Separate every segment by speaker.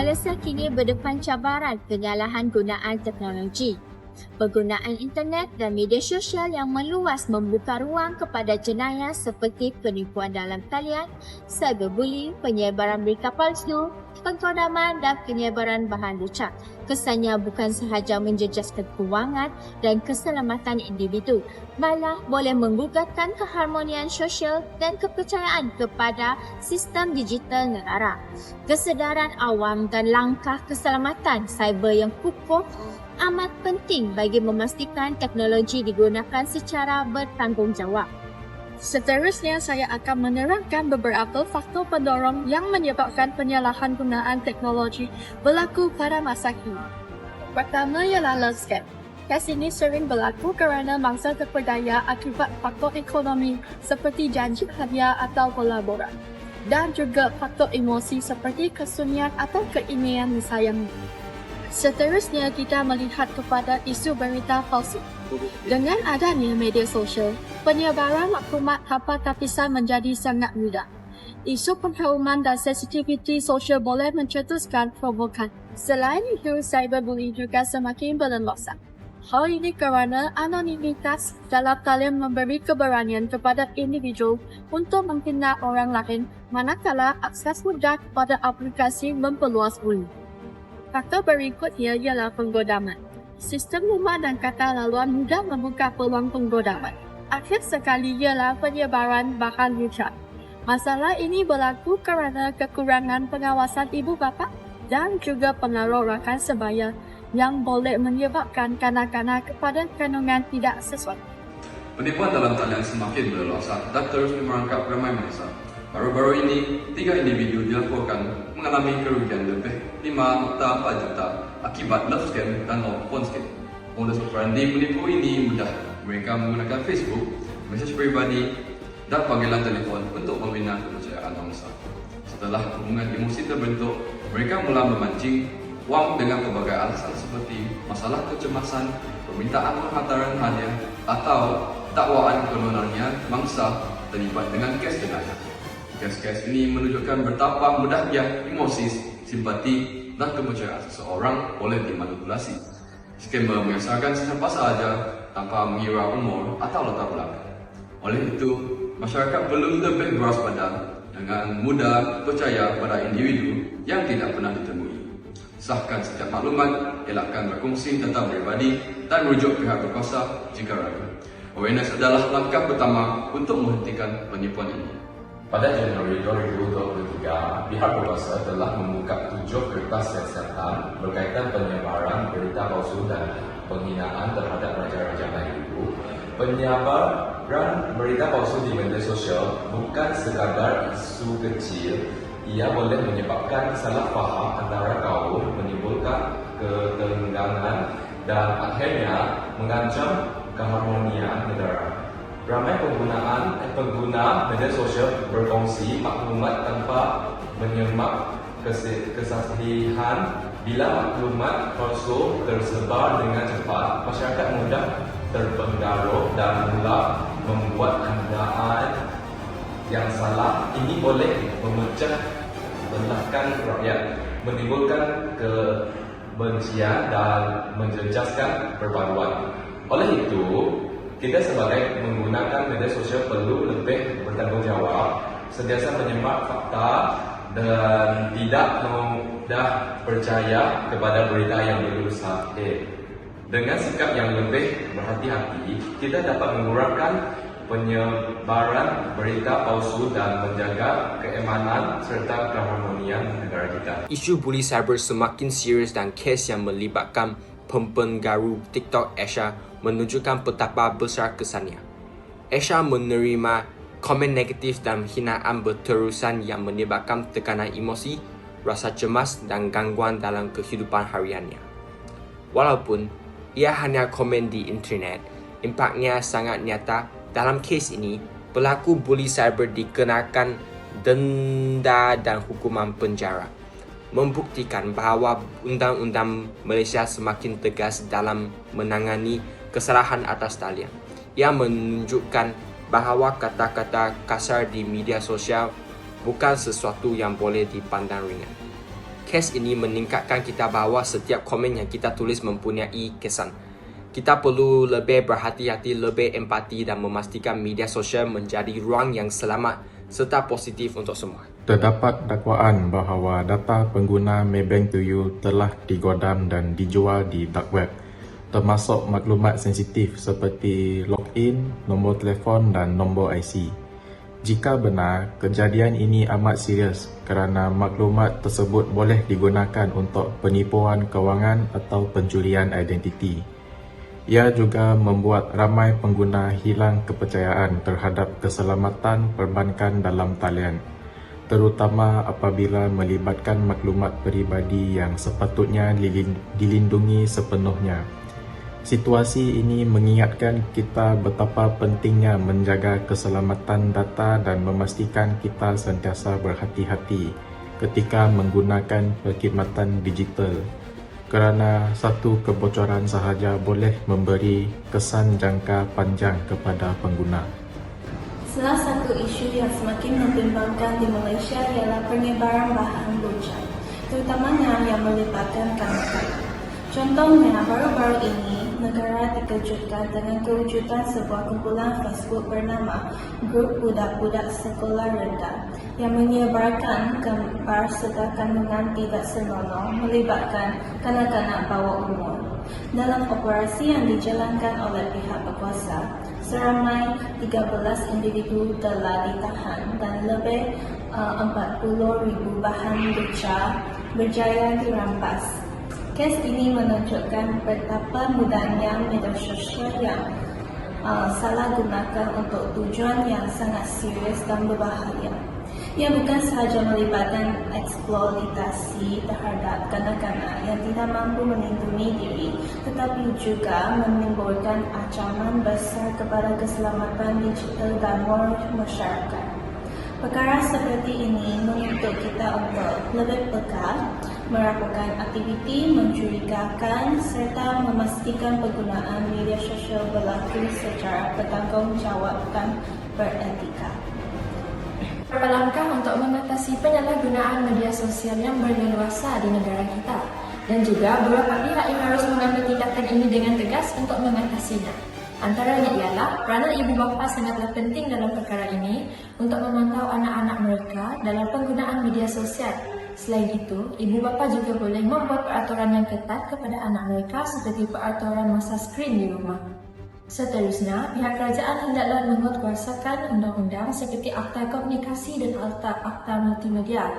Speaker 1: Malaysia kini berdepan cabaran penyalahgunaan teknologi. Penggunaan internet dan media sosial yang meluas membuka ruang kepada jenayah seperti penipuan dalam talian, cyberbullying, penyebaran berita palsu, pengkodaman dan penyebaran bahan lucak. Kesannya bukan sahaja menjejaskan kewangan dan keselamatan individu, malah boleh menggugurkan keharmonian sosial dan kepercayaan kepada sistem digital negara. Kesedaran awam dan langkah keselamatan cyber yang kukuh amat penting bagi memastikan teknologi digunakan secara bertanggungjawab.
Speaker 2: Seterusnya, saya akan menerangkan beberapa faktor pendorong yang menyebabkan penyalahgunaan teknologi berlaku pada masa kini. Pertama ialah love scam. Kes ini sering berlaku kerana mangsa terpedaya akibat faktor ekonomi seperti janji hadiah atau pelaburan, dan juga faktor emosi seperti kesunyian atau keinginan disayangi. Seterusnya, kita melihat kepada isu berita palsu. Dengan adanya media sosial, penyebaran maklumat tanpa tapisan menjadi sangat mudah. Isu pengharaman dan sensitiviti sosial boleh mencetuskan provokan. Selain itu, cyberbullying juga semakin berleluasa. Hal ini kerana anonimitas dalam talian memberi keberanian kepada individu untuk menghina orang lain, manakala akses mudah kepada aplikasi memperluas bully. Faktor berikutnya ialah penggodaman. Sistem rumah dan kata laluan mudah membuka peluang penggodaman. Akhir sekali ialah penyebaran bahan lucak. Masalah ini berlaku kerana kekurangan pengawasan ibu bapa dan juga pengaruh rakan sebaya yang boleh menyebabkan kanak-kanak kepada kandungan tidak sesuai.
Speaker 3: Penipuan dalam talian semakin berleluasa dan terus merangkap ramai mangsa. Baru-baru ini, 3 individu dilaporkan mengalami kerugian lebih 5.4 juta akibat love scam dan phone scam. Modus operandi penipu ini mudah. Mereka menggunakan Facebook, mesej peribadi dan panggilan telefon untuk membina kepercayaan mangsa. Setelah hubungan emosi terbentuk, mereka mula memancing wang dengan pelbagai alasan seperti masalah kecemasan, permintaan penghantaran hadiah atau dakwaan kononnya mangsa terlibat dengan kes jenayah. Kes-kes ini menunjukkan betapa mudahnya emosi, simpati dan kepercayaan seseorang boleh dimanipulasi. Skamer mengasahkan siapa sahaja tanpa mengira umur atau latar belakang. Oleh itu, masyarakat perlu lebih berwaspada dengan mudah percaya pada individu yang tidak pernah ditemui. Sahkan setiap maklumat, elakkan berkongsi tentang pribadi dan rujuk pihak berkuasa jika ragu. Awareness adalah langkah pertama untuk menghentikan penipuan ini.
Speaker 4: Pada Januari 2023, pihak berkuasa telah membuka 7 kertas siasatan berkaitan penyebaran berita palsu dan penghinaan terhadap raja-raja Melayu. Penyebaran berita palsu di media sosial bukan sekadar isu kecil, ia boleh menyebabkan salah faham antara kaum, menimbulkan ketegangan dan akhirnya mengancam keharmonian negara. Ramai pengguna media sosial berkongsi maklumat tanpa menyemak kesahihan. Bila maklumat palsu tersebar dengan cepat, masyarakat mudah terpengaruh dan mula membuat andaan yang salah. Ini boleh memecah belahkan rakyat, menimbulkan kebencian dan menjejaskan perpaduan. Oleh itu, kita sebagai menggunakan media sosial perlu lebih bertanggungjawab, sentiasa menyemak fakta dan tidak mudah percaya kepada berita yang berusaha. Dengan sikap yang lebih berhati-hati, kita dapat mengurangkan penyebaran berita palsu dan menjaga keamanan serta keharmonian negara kita.
Speaker 5: Isu buli cyber semakin serius dan kes yang melibatkan pempengaruh TikTok Aisyah menunjukkan betapa besar kesannya. Aisyah menerima komen negatif dan hinaan berterusan yang menyebabkan tekanan emosi, rasa cemas dan gangguan dalam kehidupan hariannya. Walaupun ia hanya komen di internet, impaknya sangat nyata. Dalam kes ini, pelaku buli cyber dikenakan denda dan hukuman penjara, membuktikan bahawa undang-undang Malaysia semakin tegas dalam menangani kesalahan atas talian. Ia menunjukkan bahawa kata-kata kasar di media sosial bukan sesuatu yang boleh dipandang ringan. kes ini meningkatkan kita bahawa setiap komen yang kita tulis mempunyai kesan. Kita perlu lebih berhati-hati, lebih empati dan memastikan media sosial menjadi ruang yang selamat serta positif untuk semua.
Speaker 6: Terdapat dakwaan bahawa data pengguna Maybank 2U telah digodam dan dijual di dark web, termasuk maklumat sensitif seperti login, nombor telefon dan nombor IC. Jika benar, kejadian ini amat serius kerana maklumat tersebut boleh digunakan untuk penipuan kewangan atau pencurian identiti. Ia juga membuat ramai pengguna hilang kepercayaan terhadap keselamatan perbankan dalam talian, terutama apabila melibatkan maklumat peribadi yang sepatutnya dilindungi sepenuhnya. Situasi ini mengingatkan kita betapa pentingnya menjaga keselamatan data dan memastikan kita sentiasa berhati-hati ketika menggunakan perkhidmatan digital, kerana satu kebocoran sahaja boleh memberi kesan jangka panjang kepada pengguna.
Speaker 7: Salah satu isu yang semakin membimbangkan di Malaysia ialah penyebaran bahan lucah, terutamanya yang melibatkan kanak-kanak. Contohnya, baru-baru ini, negara dikejutkan dengan kewujudan sebuah kumpulan Facebook bernama Grup Budak-Budak Sekolah Rendah yang menyebarkan gambar serta kandungan tidak senonoh melibatkan kanak-kanak bawah umur. Dalam operasi yang dijalankan oleh pihak berkuasa, seramai 13 individu telah ditahan dan lebih 40,000 bahan lucah berjaya dirampas. Kes ini menunjukkan betapa mudahnya media sosial yang salah gunakan untuk tujuan yang sangat serius dan berbahaya. Ia bukan sahaja melibatkan eksploitasi terhadap kanak-kanak yang tidak mampu melindungi diri, tetapi juga menimbulkan ancaman besar kepada keselamatan digital dan moral masyarakat. Perkara seperti ini menuntut kita untuk lebih peka, melakukan aktiviti mencurigakan serta memastikan penggunaan media sosial berlaku secara bertanggungjawab dan beretika.
Speaker 8: Beberapa langkah untuk mengatasi penyalahgunaan media sosial yang berleluasa di negara kita, dan juga beberapa pihak yang harus mengambil tindakan ini dengan tegas untuk mengatasinya. Antaranya ialah peranan ibu bapa sangatlah penting dalam perkara ini untuk memantau anak-anak mereka dalam penggunaan media sosial. Selain itu, ibu bapa juga boleh membuat peraturan yang ketat kepada anak mereka seperti peraturan masa skrin di rumah. Seterusnya, pihak kerajaan hendaklah menguatkuasakan undang-undang seperti Akta Komunikasi dan Akta Multimedia.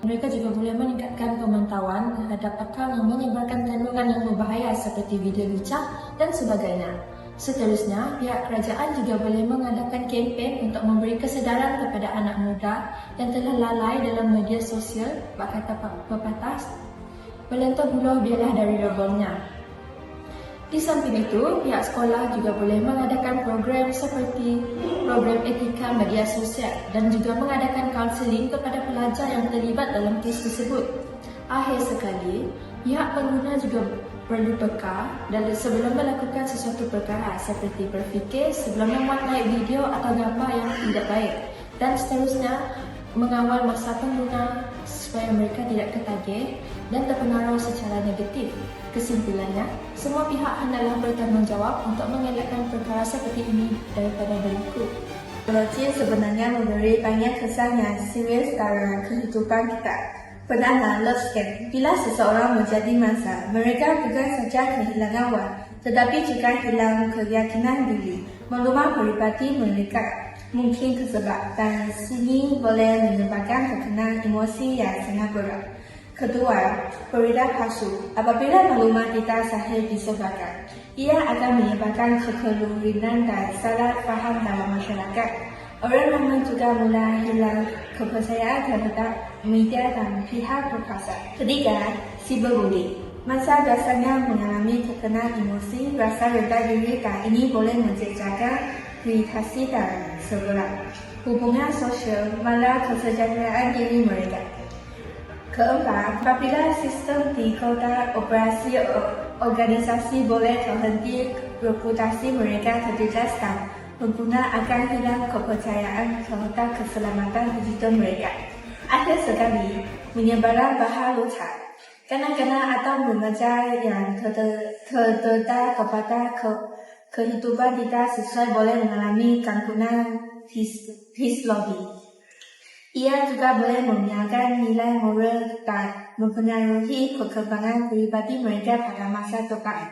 Speaker 8: Mereka juga boleh meningkatkan pemantauan terhadap akun yang menyebarkan kandungan yang berbahaya seperti video lucah dan sebagainya. Seterusnya, pihak kerajaan juga boleh mengadakan kempen untuk memberi kesedaran kepada anak muda yang telah lalai dalam media sosial, kata pepatah, melentur buluh biarlah dari rebongnya. Di samping itu, pihak sekolah juga boleh mengadakan program seperti program etika media sosial dan juga mengadakan kaunseling kepada pelajar yang terlibat dalam kes tersebut. Akhir sekali, pihak pengguna juga perlu peka dan sebelum melakukan sesuatu perkara seperti berfikir sebelum memuat naik video atau gambar yang tidak baik, dan seterusnya mengawal masa pengguna supaya mereka tidak ketagih dan terpengaruh secara negatif. Kesimpulannya, semua pihak hendaklah bertanggungjawab untuk mengelakkan perkara seperti ini daripada berlaku.
Speaker 7: Teknologi sebenarnya memberi banyak kesan yang serius dalam kehidupan kita. Pertama, love scam. Bila seseorang menjadi mangsa, mereka bukan saja kehilangan wang, tetapi juga hilang keyakinan diri. Maklumat peribadi mereka mungkin tersebar dan sini boleh menyebabkan tekanan emosi yang sangat berat. Kedua, berita palsu. Apabila maklumat tidak sahih disebarkan, ia akan menyebabkan kekeliruan dan salah faham dalam masyarakat. Orang ramai juga mulai hilang kepercayaan terhadap media dan pihak berkuasa. Ketiga, cyberbullying. Masa biasanya mengalami tekanan emosi, rasa rendah diri dan ini boleh menciptakan iritasi dan seberat hubungan sosial malah kesejahteraan diri mereka. Keempat, apabila sistem di kota operasi organisasi boleh terhenti, reputasi mereka terjejas dan pengguna akan hilang kepercayaan terhadap keselamatan digital mereka. Akhir sekali, penyebaran bahaluta. Kanak-kanak atau remaja yang terdedah kepada kehidupan tidak sesuai boleh mengalami gangguan psikologi. Ia juga boleh membiarkan nilai moral dan mempengaruhi perkembangan pribadi mereka pada masa depan.